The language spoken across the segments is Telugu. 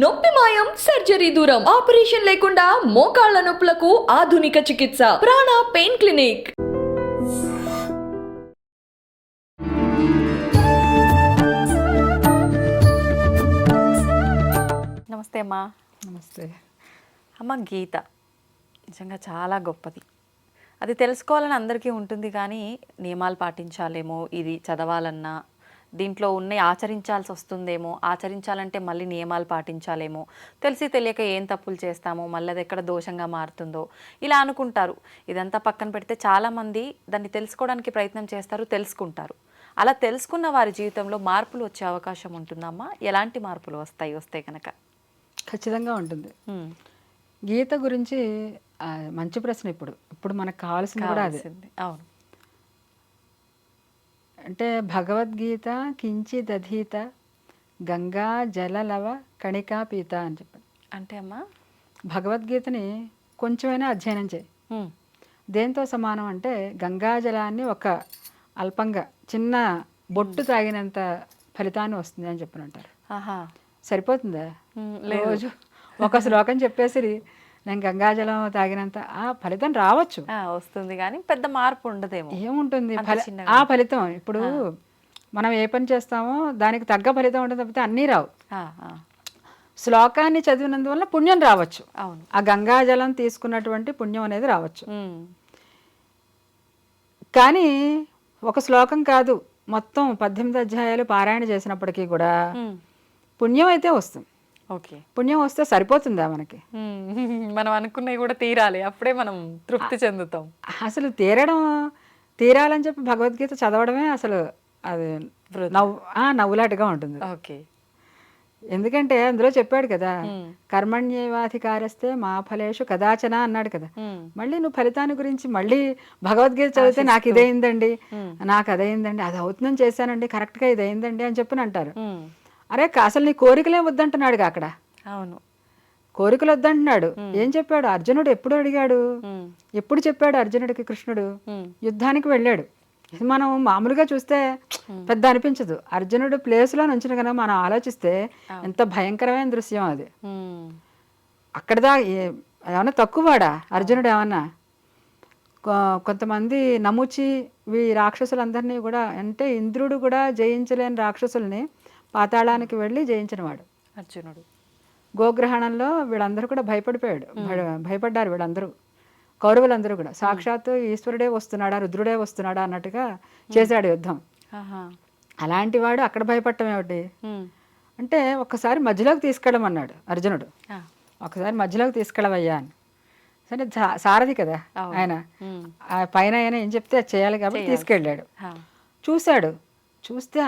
నొప్పి మాయం, సర్జరీ దూరం, ఆపరేషన్ లేకుండా మోకాళ్ల నొప్పులకు ఆధునిక చికిత్స ప్రాణ పెయిన్ క్లినిక్. నమస్తే అమ్మా. నమస్తే అమ్మ, గీత నిజంగా చాలా గొప్పది. అది తెలుసుకోవాలని అందరికీ ఉంటుంది, కానీ నియమాలు పాటించాలేమో, ఇది చదవాలన్నా దీంట్లో ఉన్న ఆచరించాల్సి వస్తుందేమో, ఆచరించాలంటే మళ్ళీ నియమాలు పాటించాలేమో, తెలిసి తెలియక ఏం తప్పులు చేస్తామో, మళ్ళీ అది ఎక్కడ దోషంగా మారుతుందో ఇలా అనుకుంటారు. ఇదంతా పక్కన పెడితే చాలామంది దాన్ని తెలుసుకోవడానికి ప్రయత్నం చేస్తారు, తెలుసుకుంటారు. అలా తెలుసుకున్న వారి జీవితంలో మార్పులు వచ్చే అవకాశం ఉంటుందమ్మా? ఎలాంటి మార్పులు వస్తే కనుక? ఖచ్చితంగా ఉంటుంది. గీత గురించి మంచి ప్రశ్న. ఇప్పుడు మనకు కావాల్సింది కూడా అదే. అవును. అంటే భగవద్గీత కించిదధీత గంగా జలలవ కణికా పీత అని చెప్పారు. అంటే అమ్మా, భగవద్గీతని కొంచెమైనా అధ్యయనం చేయి. దేంతో సమానం అంటే గంగా జలాన్ని ఒక అల్పంగా చిన్న బొట్టు తాగినంత ఫలితాన్ని వస్తుంది అని చెప్పనంటారు. సరిపోతుందా? రోజు ఒక శ్లోకం చెప్పేసి నేను గంగాజలం తాగినంత ఆ ఫలితం రావచ్చు, వస్తుంది, కానీ పెద్ద మార్పు ఉండదేమో. ఏముంటుంది ఆ ఫలితం? ఇప్పుడు మనం ఏ పని చేస్తామో దానికి తగ్గ ఫలితం ఉంటుంది తప్పితే అన్నీ రావు. శ్లోకాన్ని చదివినందువల్ల పుణ్యం రావచ్చు. అవును, ఆ గంగాజలం తీసుకున్నటువంటి పుణ్యం అనేది రావచ్చు. కానీ ఒక శ్లోకం కాదు, మొత్తం 18 అధ్యాయాలు పారాయణ చేసినప్పటికీ కూడా పుణ్యం అయితే వస్తుంది. ఓకే, పుణ్యం వస్తే సరిపోతుందా మనకి? మనం అనుకున్నవి కూడా తీరాలి, అప్పుడే మనం తృప్తి చెందుతాం. అసలు తీరాలని చెప్పి భగవద్గీత చదవడమే అసలు అది నవ్వులాటగా ఉంటుంది. ఓకే, ఎందుకంటే అందులో చెప్పాడు కదా, కర్మణ్యేవాధికారస్తే మా ఫలేషు కదాచన అన్నాడు కదా. మళ్ళీ నువ్వు ఫలితాన్ని గురించి మళ్ళీ భగవద్గీత చదివితే నాకు ఇదైందండి, నాకు అదైందండి, అది అవుతుందని చేశానండి, కరెక్ట్గా ఇదైందండి అని చెప్పి అంటారు. అరే అసలు నీ కోరికలే వద్దంటున్నాడుగా అక్కడ. అవును, కోరికలు వద్దంటున్నాడు. ఏం చెప్పాడు అర్జునుడు? ఎప్పుడు అడిగాడు? ఎప్పుడు చెప్పాడు అర్జునుడికి కృష్ణుడు? యుద్ధానికి వెళ్ళాడు. ఇది మనం మామూలుగా చూస్తే పెద్ద అనిపించదు. అర్జునుడు ప్లేస్లో నుంచిన కనుక మనం ఆలోచిస్తే ఎంత భయంకరమైన దృశ్యం అది. అక్కడదా ఏమన్నా తక్కువవాడా అర్జునుడు? ఏమన్నా కొంతమంది నముచి రాక్షసులందరినీ కూడా, అంటే ఇంద్రుడు కూడా జయించలేని రాక్షసుల్ని పాతాళానికి వెళ్ళి జయించినవాడు అర్జునుడు. గోగ్రహణంలో వీళ్ళందరూ కూడా భయపడ్డారు వీళ్ళందరూ, కౌరవులందరూ కూడా. సాక్షాత్తు ఈశ్వరుడే వస్తున్నాడా, రుద్రుడే వస్తున్నాడా అన్నట్టుగా చేశాడు యుద్ధం. అలాంటి వాడు అక్కడ భయపడటం ఏమిటి అంటే, ఒక్కసారి మధ్యలోకి తీసుకెళ్ళమన్నాడు అర్జునుడు. ఒకసారి మధ్యలోకి తీసుకెళ్ళవయ్యా అని. సరే, సారథి కదా ఆయన, పైన ఆయన ఏం చెప్తే అది చేయాలి కాబట్టి తీసుకెళ్ళాడు. చూస్తే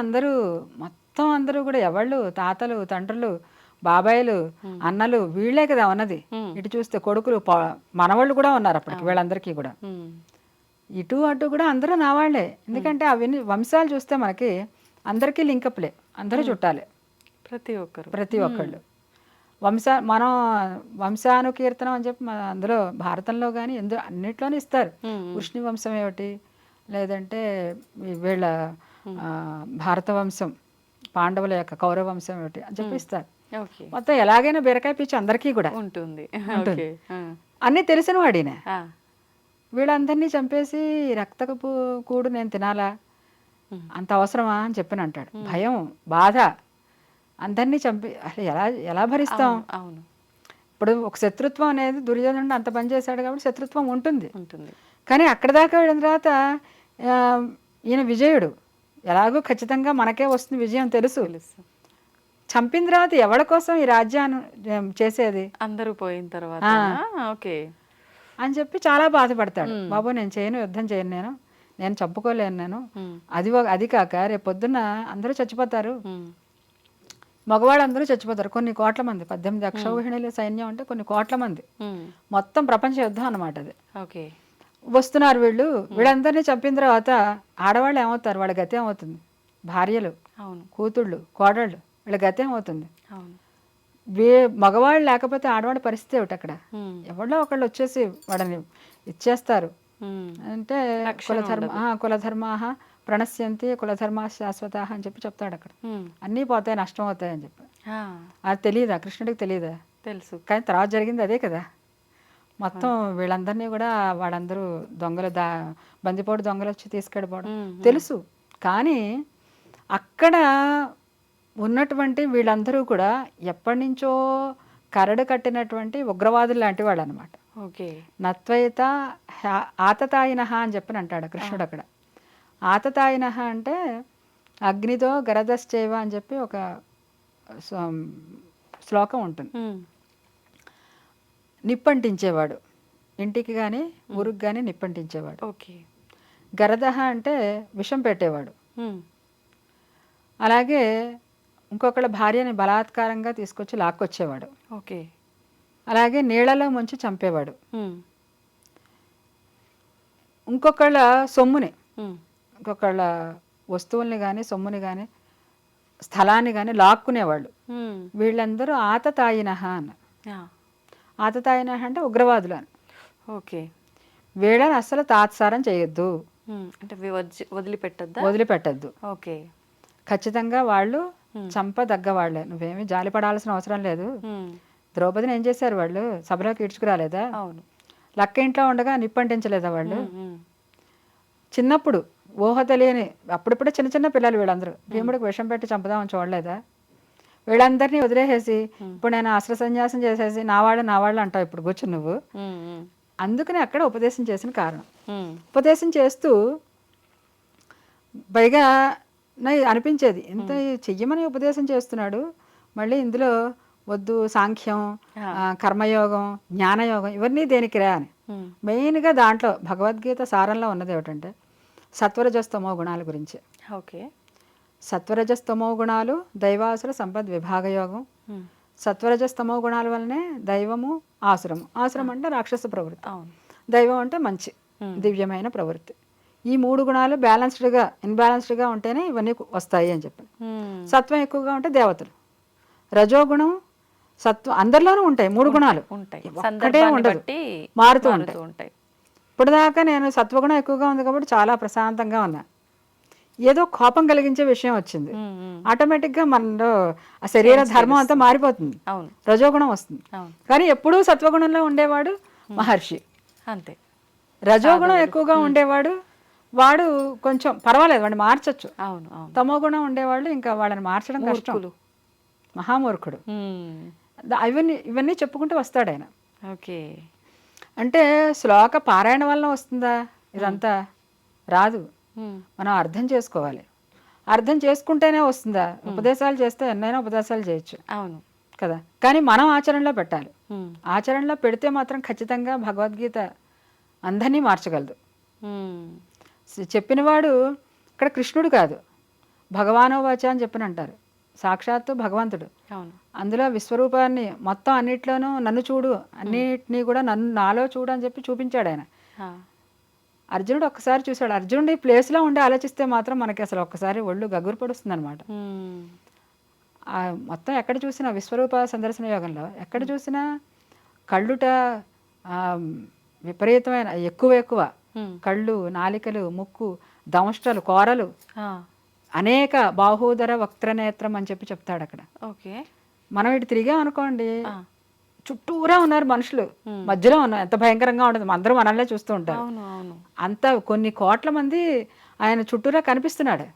అందరూ కూడా ఎవళ్ళు, తాతలు, తండ్రులు, బాబాయిలు, అన్నలు, వీళ్లే కదా ఉన్నది. ఇటు చూస్తే కొడుకులు, మనవాళ్ళు కూడా ఉన్నారు అప్పటికి వీళ్ళందరికీ కూడా. ఇటు అటు కూడా అందరూ నా వాళ్లే. ఎందుకంటే అవన్నీ వంశాలు చూస్తే మనకి అందరికీ లింకప్లే, అందరూ చుట్టాలే ప్రతి ఒక్కళ్ళు. మనం వంశానుకీర్తనం అని చెప్పి అందులో భారతంలో కానీ అన్నిట్లోనే ఇస్తారు. వృష్ణి వంశం ఏమిటి, లేదంటే వీళ్ళ భారత వంశం, పాండవుల యొక్క కౌరవ వంశం ఏమిటి అని చెప్పి ఇస్తారు. మొత్తం ఎలాగైనా బీరకాయ పిచ్చి అందరికీ కూడా ఉంటుంది. అన్నీ తెలిసిన వాడినే. వీళ్ళందరినీ చంపేసి రక్తపు కూడు నేను తినాలా, అంత అవసరమా అని చెప్పని అంటాడు. భయం, బాధ, అందరినీ చంపి అసలు ఎలా భరిస్తాం? అవును, ఇప్పుడు ఒక శత్రుత్వం అనేది దుర్యోధనుడు అంత పని చేశాడు కాబట్టి శత్రుత్వం ఉంటుంది. కానీ అక్కడ దాకా వెళ్ళిన తర్వాత ఈయన విజయుడు, ఎలాగో ఖచ్చితంగా మనకే వస్తుంది విజయం తెలుసు. చంపిన తర్వాత ఎవరి కోసం ఈ రాజ్యాన్ని చేసేది? అందరూ పోయిన తర్వాత అని చెప్పి చాలా బాధపడతాడు. బాబు నేను చేయను, యుద్ధం చేయను, నేను చంపుకోలేను. అది కాక రేపు పొద్దున్న అందరూ చచ్చిపోతారు, మగవాళ్ళందరూ చచ్చిపోతారు. కొన్ని కోట్ల మంది, 18 అక్షౌహిణీల సైన్యం అంటే కొన్ని కోట్ల మంది, మొత్తం ప్రపంచ యుద్ధం అన్నమాట అది. వస్తున్నారు వీళ్ళందరినీ చంపిన తర్వాత ఆడవాళ్ళు ఏమవుతారు? వాళ్ళ గతి ఏమవుతుంది? భార్యలు, కూతుళ్ళు, కోడళ్ళు, వీళ్ళ గతి ఏమవుతుంది? మగవాళ్ళు లేకపోతే ఆడవాళ్ళ పరిస్థితి ఏమిటి అక్కడ? ఎవరో ఒకళ్ళు వచ్చేసి వాళ్ళని ఇచ్చేస్తారు. అంటే కులధర్మాహ ప్రణశ్యంతి కులధర్మ శాశ్వత అని చెప్పి చెప్తాడు అక్కడ. ఉమ్. అన్నీ పోతాయి, నష్టం అవుతాయి అని చెప్పి. ఆ, అది తెలియదా కృష్ణుడికి? తెలియదా? తెలుసు. కానీ తర్వాత జరిగింది అదే కదా. మొత్తం వీళ్ళందరినీ కూడా వాళ్ళందరూ దొంగలు బందిపోటు దొంగలు వచ్చి తీసుకెళ్ళిపోవడం తెలుసు. కానీ అక్కడ ఉన్నటువంటి వీళ్ళందరూ కూడా ఎప్పటి నుంచో కరడు కట్టినటువంటి ఉగ్రవాదులు లాంటి వాళ్ళు అనమాట. ఓకే. నత్వయిత ఆతతాయినహ అని చెప్పని అంటాడు కృష్ణుడు అక్కడ. ఆతతాయినహ అంటే అగ్నితో గరదశ్చైవ అని చెప్పి ఒక శ్లోకం ఉంటుంది. ఉమ్. నిప్పంటించేవాడు, ఇంటికి కానీ ఊరికి కానీ నిప్పంటించేవాడు. ఓకే. గరదహ అంటే విషం పెట్టేవాడు. ఉమ్. అలాగే ఇంకొకళ్ళ భార్యని బలాత్కారంగా తీసుకొచ్చి లాక్కొచ్చేవాడు. ఓకే. అలాగే నీళ్ళలో ముంచి చంపేవాడు. ఉమ్. ఇంకొకళ్ళ సొమ్ముని, ఉమ్. ఇంకొకళ్ళ వస్తువుల్ని కానీ సొమ్ముని కానీ స్థలాన్ని కానీ లాక్కునేవాళ్ళు. ఉమ్. వీళ్ళందరూ ఆతతాయినహ అన్న. ఆ, ఆతతాయినహ అంటే ఉగ్రవాదులు అని. ఓకే. వీళ్ళని అస్సలు తాత్సారం చేయొద్దు, ఉమ్. అంటే వదిలిపెట్టద్దా? వదిలిపెట్టద్దు. ఓకే. ఖచ్చితంగా వాళ్ళు చంపదగ్గ వాళ్ళే. నువ్వేమి జాలిపడాల్సిన అవసరం లేదు. ఉమ్. ద్రౌపదిని ఏం చేశారు వాళ్ళు? సభలోకి ఈడ్చుకురాలేదా? అవును. లక్క ఇంట్లో ఉండగా నిప్పంటించలేదా వాళ్ళు? ఉమ్. చిన్నప్పుడు ఊహ తెలియని అప్పుడిప్పుడే చిన్న చిన్న పిల్లలు వీళ్ళందరూ భీముడికి విషం పెట్టి చంపుదామని చూడలేదా? వీళ్ళందరినీ వదిలేసేసి ఇప్పుడు నేను అస్త్ర సన్యాసం చేసేసి నా వాళ్ళు అంటావు ఇప్పుడు కూర్చుని నువ్వు. ఉమ్. ఉమ్. అందుకని అక్కడ ఉపదేశం చేసిన కారణం. ఉమ్. ఉపదేశం చేస్తూ పైగా అనిపించేది ఇంత చెయ్యమని ఉపదేశం చేస్తున్నాడు, మళ్ళీ ఇందులో వద్దు సాంఖ్యం, కర్మయోగం, జ్ఞానయోగం ఇవన్నీ దేనికి రా అని. మెయిన్గా దాంట్లో భగవద్గీత సారంలో ఉన్నది ఏమిటంటే సత్వరజస్తమో గుణాల గురించి. ఓకే. సత్వరజస్తమో గుణాలు దైవాసుర సంపద్ విభాగ యోగం. సత్వరజస్తమో గుణాల వల్లనే దైవము ఆసురము. ఆసురం అంటే రాక్షస ప్రవృత్తి, దైవం అంటే మంచి దివ్యమైన ప్రవృత్తి. ఈ మూడు గుణాలు బ్యాలెన్స్డ్గా ఇన్బ్యాలెన్స్డ్గా ఉంటేనే ఇవన్నీ వస్తాయి అని చెప్పి. సత్వం ఎక్కువగా ఉంటే దేవతలు, రజోగుణం సత్వం అందరిలోనూ ఉంటాయి. మూడు గుణాలు ఒక్కటే ఉండదు, మారుతూ ఉంటాయి. ఇప్పుడు దాకా నేను సత్వగుణం ఎక్కువగా ఉంది కాబట్టి చాలా ప్రశాంతంగా ఉన్నా. ఏదో కోపం కలిగించే విషయం వచ్చింది, ఆటోమేటిక్గా మనలో ఆ శరీర ధర్మం అంతా మారిపోతుంది, రజోగుణం వస్తుంది. కానీ ఎప్పుడూ సత్వగుణంలో ఉండేవాడు మహర్షి. అంతే. రజోగుణం ఎక్కువగా ఉండేవాడు వాడు కొంచెం పర్వాలేదు, వాడిని మార్చచ్చు. తమో గుణం ఉండేవాళ్ళు ఇంకా వాళ్ళని మార్చడం కష్టం, మహామూర్ఖుడు. ఇవన్నీ చెప్పుకుంటూ వస్తాడు ఆయన. ఓకే. అంటే శ్లోక పారాయణ వల్ల వస్తుందా ఇదంతా? రాదు. మనం అర్థం చేసుకోవాలి. అర్థం చేసుకుంటేనే వస్తుందా? ఉపదేశాలు చేస్తే ఎన్నైనా ఉపదేశాలు చేయొచ్చు, అవును కదా. కానీ మనం ఆచరణలో పెట్టాలి. ఆచరణలో పెడితే మాత్రం ఖచ్చితంగా భగవద్గీత అందరినీ మార్చగలదు. చెప్పినవాడు ఇక్కడ కృష్ణుడు కాదు, భగవానోవాచ అని చెప్పిన అంటారు. సాక్షాత్తు భగవంతుడు. అందులో విశ్వరూపాన్ని మొత్తం అన్నిట్లోనూ నన్ను చూడు, అన్నిటినీ కూడా నాలో చూడు అని చెప్పి చూపించాడు ఆయన. అర్జునుడు ఒక్కసారి చూశాడు. అర్జునుడి ప్లేస్లో ఉండి ఆలోచిస్తే మాత్రం మనకి అసలు ఒక్కసారి ఒళ్ళు గగురు పడుస్తుంది అనమాట. మొత్తం ఎక్కడ చూసినా విశ్వరూప సందర్శన యోగంలో ఎక్కడ చూసినా కళ్ళుట విపరీతమైన ఎక్కువ కళ్ళు, నాలికలు, ముక్కు, దంష్ట్రలు, కోరలు, అనేక బాహూదర వక్త్రనేత్రం అని చెప్పి చెప్తాడు అక్కడ. ఓకే. మనం ఇటు తిరిగాం అనుకోండి, చుట్టూరా ఉన్నారు మనుషులు, మధ్యలో ఉన్నాం. ఎంత భయంకరంగా ఉంటుంది, అందరూ మనల్నే చూస్తూ ఉంటారు. అంత కొన్ని కోట్ల మంది ఆయన చుట్టూరా కనిపిస్తున్నాడు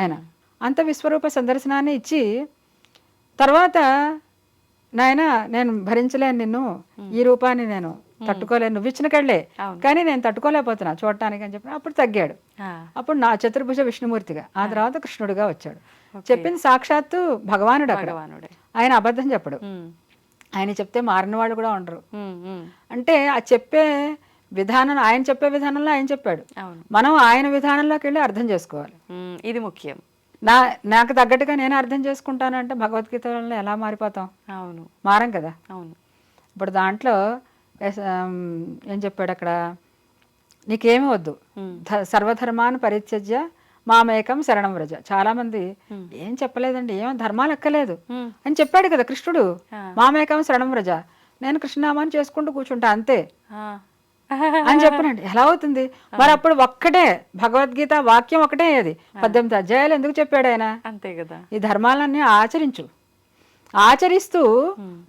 ఆయన. అంత విశ్వరూప సందర్శనాన్ని ఇచ్చి తర్వాత నాయన నేను భరించలేను నిన్ను, ఈ రూపాన్ని నేను తట్టుకోలేను, నువ్వు ఇచ్చిన కళ్ళే కానీ నేను తట్టుకోలేకపోతున్నా చూడటానికి అని చెప్పి అప్పుడు తగ్గాడు. అప్పుడు నా చతుర్భుజ విష్ణుమూర్తిగా, ఆ తర్వాత కృష్ణుడిగా వచ్చాడు. చెప్పింది సాక్షాత్తు భగవానుడు అక్కడ. ఆయన అబద్ధం చెప్పడు. ఆయన చెప్తే మారిన వాళ్ళు కూడా ఉండరు. అంటే ఆ చెప్పే విధానం, ఆయన చెప్పే విధానంలో ఆయన చెప్పాడు, మనం ఆయన విధానంలోకి వెళ్ళి అర్థం చేసుకోవాలి. ఇది ముఖ్యం. నాకు తగ్గట్టుగా నేను అర్థం చేసుకుంటానంటే భగవద్గీత వల్ల ఎలా మారిపోతాం? అవును, మారం కదా. అవును. ఇప్పుడు దాంట్లో ఏం చెప్పాడు అక్కడ, నీకేమి వద్దు, సర్వధర్మాన్ని పరిత్యజ్య మామేకం శరణం వ్రజ. చాలా మంది ఏం చెప్పలేదండి, ఏమో ధర్మాలు ఎక్కలేదు అని చెప్పాడు కదా కృష్ణుడు. మామేకం శరణం వ్రజ, నేను కృష్ణనామాన్ని చేసుకుంటూ కూర్చుంటా అంతే అని చెప్పనండి. ఎలా అవుతుంది మరి? అప్పుడు ఒక్కటే భగవద్గీత వాక్యం ఒకటే అది 18 అధ్యాయాలు ఎందుకు చెప్పాడు ఆయన? అంతే కదా. ఈ ధర్మాలన్నీ ఆచరించు. ఆచరిస్తూ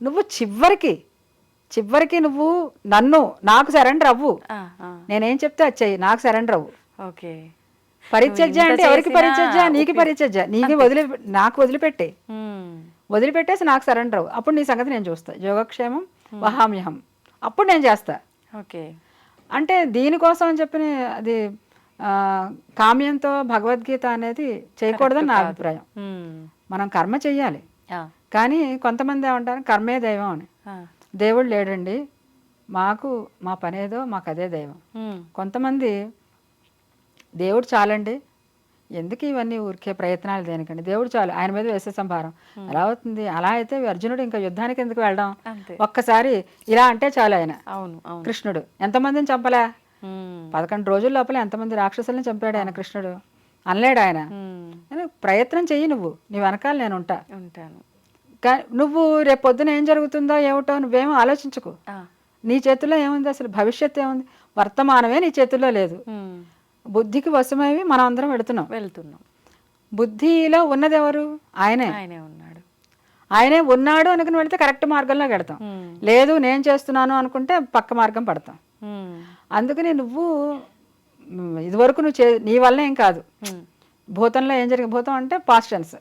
నువ్వు చివరికి నువ్వు నాకు సరెండర్ అవ్వు. నేనేం చెప్తే అది చెయ్యి, నాకు సరెండర్ అవ్వు. ఓకే. పరిత్యజ్య అంటే ఎవరికి పరిత్యజ్య? నీకు పరిత్యజ్య. నాకు వదిలిపెట్టే, వదిలిపెట్టేసి నాకు సరెండర్ అవ్వు. అప్పుడు నీ సంగతి నేను చూస్తా. యోగక్షేమం వహామ్యహం, అప్పుడు నేను చేస్తా. ఓకే. అంటే దీనికోసం అని చెప్పి అది కామ్యంతో భగవద్గీత అనేది చేయకూడదని నా అభిప్రాయం. మనం కర్మ చెయ్యాలి, కానీ కొంతమంది ఏమంటారు కర్మే దైవం అని. దేవుడు లేడండి, మా పనేదో మాకు అదే దైవం. కొంతమంది దేవుడు చాలండి, ఎందుకు ఇవన్నీ ఊరికే ప్రయత్నాలు దేనికండి, దేవుడు చాలు, ఆయన మీద వేసే సంభారం. ఎలా అవుతుంది? అలా అయితే అర్జునుడు ఇంకా యుద్ధానికి ఎందుకు వెళ్ళడం? ఒక్కసారి ఇలా అంటే చాలు ఆయన. కృష్ణుడు ఎంతమందిని చంపలే? 11 రోజుల లోపల ఎంతమంది రాక్షసుల్ని చంపాడు ఆయన కృష్ణుడు. అనలేడు ఆయన. ప్రయత్నం చెయ్యి, నీ వెనకాల నేను ఉంటాను. నువ్వు రేపు పొద్దున ఏం జరుగుతుందో ఏమిటో నువ్వేమో ఆలోచించుకో. నీ చేతుల్లో ఏముంది? అసలు భవిష్యత్తు ఏముంది? వర్తమానమే నీ చేతుల్లో లేదు. బుద్ధికి వశమైవి మనం అందరం వెళుతున్నాం. బుద్ధిలో ఉన్నది ఎవరు? ఆయనే ఉన్నాడు అనుకుని వెళితే కరెక్ట్ మార్గంలో వెళతాం. లేదు నేను చేస్తున్నాను అనుకుంటే పక్క మార్గం పడతాం. అందుకని నువ్వు ఇదివరకు నీ వల్ల ఏం కాదు. భూతంలో ఏం జరిగింది? భూతం అంటే పాస్ట్ టెన్స్.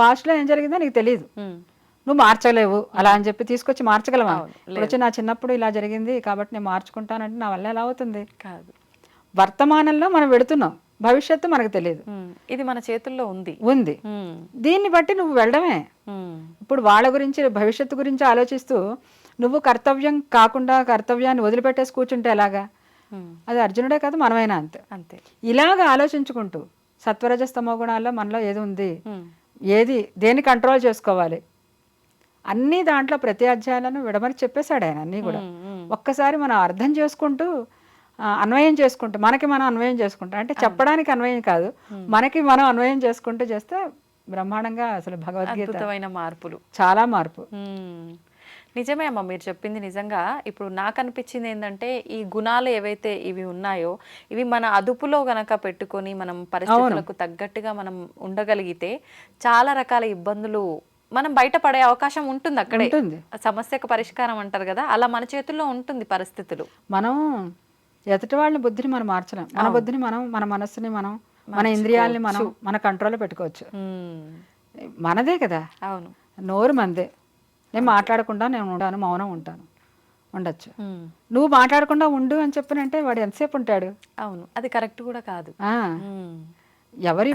పాస్ట్లో ఏం జరిగిందో నీకు తెలియదు, నువ్వు మార్చలేవు. అలా అని చెప్పి తీసుకొచ్చి మార్చగలవా? వచ్చి నా చిన్నప్పుడు ఇలా జరిగింది కాబట్టి నేను మార్చుకుంటానంటే నా వల్ల ఎలా అవుతుంది? కాదు. వర్తమానంలో మనం వెళుతున్నాం, భవిష్యత్తు మనకు తెలియదు. ఇది మన చేతుల్లో ఉంది. దీన్ని బట్టి నువ్వు వెళ్ళడమే. ఇప్పుడు వాళ్ళ గురించి భవిష్యత్తు గురించి ఆలోచిస్తూ నువ్వు కర్తవ్యం కాకుండా కర్తవ్యాన్ని వదిలిపెట్టేసి కూర్చుంటే ఎలాగా? అది అర్జునుడే కాదు, మనమైనా అంతే. ఇలాగ ఆలోచించుకుంటూ సత్వరజస్తమో గుణాల్లో మనలో ఏది ఉంది, దేన్ని కంట్రోల్ చేసుకోవాలి, అన్ని దాంట్లో ప్రతి అధ్యాయాలను విడమని చెప్పేశాడు ఆయన. అన్నీ కూడా ఒక్కసారి మనం అర్థం చేసుకుంటూ అన్వయం చేసుకుంటూ మనం అన్వయం చేసుకుంటాం. అంటే చెప్పడానికి అన్వయం కాదు, మనకి మనం అన్వయం చేసుకుంటూ చేస్తే బ్రహ్మాండంగా అసలు భగవద్గీత మార్పులు, చాలా మార్పు. నిజమే అమ్మ, మీరు చెప్పింది నిజంగా. ఇప్పుడు నాకు అనిపించింది ఏంటంటే ఈ గుణాలు ఏవైతే ఇవి ఉన్నాయో ఇవి మన అదుపులో గనక పెట్టుకొని మనం పరిస్థితులకు తగ్గట్టుగా మనం ఉండగలిగితే చాలా రకాల ఇబ్బందులు మనం బయటపడే అవకాశం ఉంటుంది. అక్కడే సమస్యకు పరిష్కారం అంటారు కదా, అలా మన చేతుల్లో ఉంటుంది పరిస్థితులు. మనం ఎదుటి వాళ్ళ బుద్ధిని మనం మార్చలేం, మన బుద్ధిని మనం, మన మనస్సుని మనం, మన ఇంద్రియాలని మనం మన కంట్రోల్లో పెట్టుకోవచ్చు. మనదే కదా. అవును. నోరు మందే. నేను మాట్లాడకుండా నేను ఉంటాను, మౌనం ఉండొచ్చు. నువ్వు మాట్లాడకుండా ఉండు అని చెప్పినంటే వాడు ఎంతసేపు ఉంటాడు? అవును, అది కరెక్ట్ కూడా కాదు. ఎవరి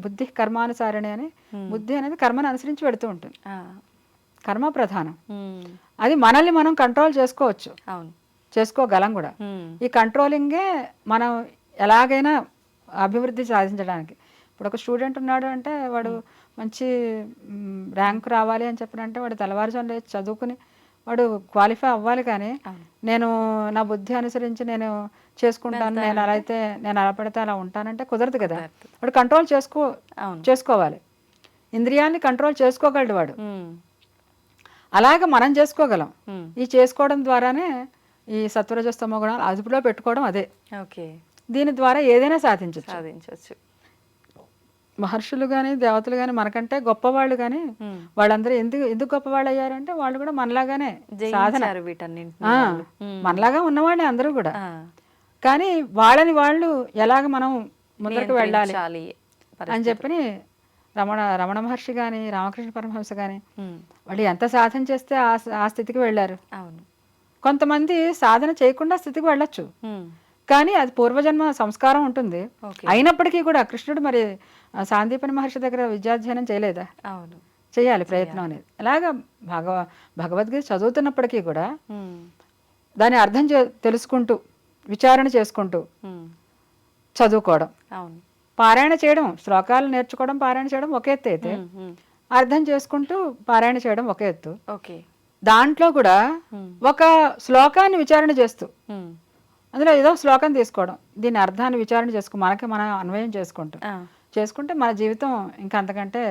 బుద్ధి కర్మానుసారణి అని, బుద్ధి అనేది కర్మను అనుసరించి పెడుతూ ఉంటుంది. కర్మ ప్రధానం. అది మనల్ని మనం కంట్రోల్ చేసుకోవచ్చు. అవును, చేసుకోగలం కూడా. ఈ కంట్రోలింగే మనం ఎలాగైనా అభివృద్ధి సాధించడానికి. ఇప్పుడు ఒక స్టూడెంట్ ఉన్నాడు అంటే వాడు మంచి ర్యాంక్ రావాలి అని చెప్పినంటే వాడు తెల్లవారుజామున లేచి చదువుకుని వాడు క్వాలిఫై అవ్వాలి. కానీ నేను నా బుద్ధి అనుసరించి నేను చేసుకుంటాను, నేను అలా పెడితే అలా ఉంటానంటే కుదరదు కదా. వాడు కంట్రోల్ చేసుకోవాలి. ఇంద్రియాన్ని కంట్రోల్ చేసుకోగలడు వాడు. అలాగే మనం చేసుకోగలం. ఈ చేసుకోవడం ద్వారానే ఈ సత్వరజస్తమో గుణాలు అదుపులో పెట్టుకోవడం అదే. ఓకే. దీని ద్వారా ఏదైనా సాధించవచ్చు. మహర్షులు కానీ దేవతలు కానీ మనకంటే గొప్పవాళ్ళు, కానీ వాళ్ళందరూ ఎందుకు గొప్పవాళ్ళు అయ్యారంటే వాళ్ళు కూడా మనలాగానే సాధన, మనలాగా ఉన్నవాళ్ళే అందరూ కూడా. కానీ వాళ్ళని వాళ్ళు ఎలాగ మనం ముందరకు వెళ్ళాలి అని చెప్పి రమణ మహర్షి కానీ రామకృష్ణ పరమహంస కానీ వాళ్ళు ఎంత సాధన చేస్తే ఆ స్థితికి వెళ్ళారు. కొంతమంది సాధన చేయకుండా స్థితికి వెళ్ళొచ్చు, కానీ అది పూర్వజన్మ సంస్కారం ఉంటుంది. అయినప్పటికీ కూడా కృష్ణుడు మరి సాందీపని మహర్షి దగ్గర విద్యాధ్యయనం చేయలేదా? అవును, చేయాలి ప్రయత్నం అనేది. అలాగా భగవద్గీత చదువుతున్నప్పటికీ కూడా దాన్ని అర్థం తెలుసుకుంటూ విచారణ చేసుకుంటూ చదువుకోవడం, పారాయణ చేయడం, శ్లోకాలు నేర్చుకోవడం, పారాయణ చేయడం ఒక ఎత్తు అయితే అర్థం చేసుకుంటూ పారాయణ చేయడం ఒక ఎత్తు. దాంట్లో కూడా ఒక శ్లోకాన్ని విచారణ చేస్తూ అందులో ఏదో శ్లోకం తీసుకోవడం, దీని అర్థాన్ని విచారణ చేసుకో, మనకి మనం అన్వయం చేసుకుంటే మన జీవితం ఇంకా అంతకంటే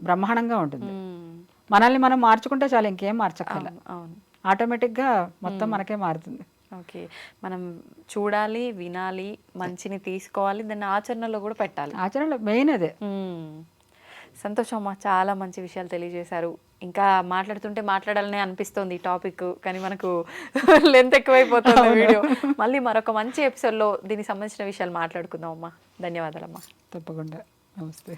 బ్రహ్మాండంగా ఉంటుంది. మనల్ని మనం మార్చుకుంటే చాలు, ఇంకేం మార్చక్కర్లేదు. ఆటోమేటిక్గా మొత్తం మనకే మారుతుంది. ఓకే, మనం చూడాలి, వినాలి, మంచిని తీసుకోవాలి, దాన్ని ఆచరణలో కూడా పెట్టాలి. ఆచరణలో మెయిన్ అదే. సంతోషం అమ్మా, చాలా మంచి విషయాలు తెలియజేశారు. ఇంకా మాట్లాడుతుంటే మాట్లాడాలనే అనిపిస్తుంది ఈ టాపిక్, కానీ మనకు లెంత్ ఎక్కువైపోతుంది వీడియో. మళ్ళీ మరొక మంచి ఎపిసోడ్లో దీనికి సంబంధించిన విషయాలు మాట్లాడుకుందాం అమ్మా. ధన్యవాదాలమ్మా. తప్పకుండా. నమస్తే.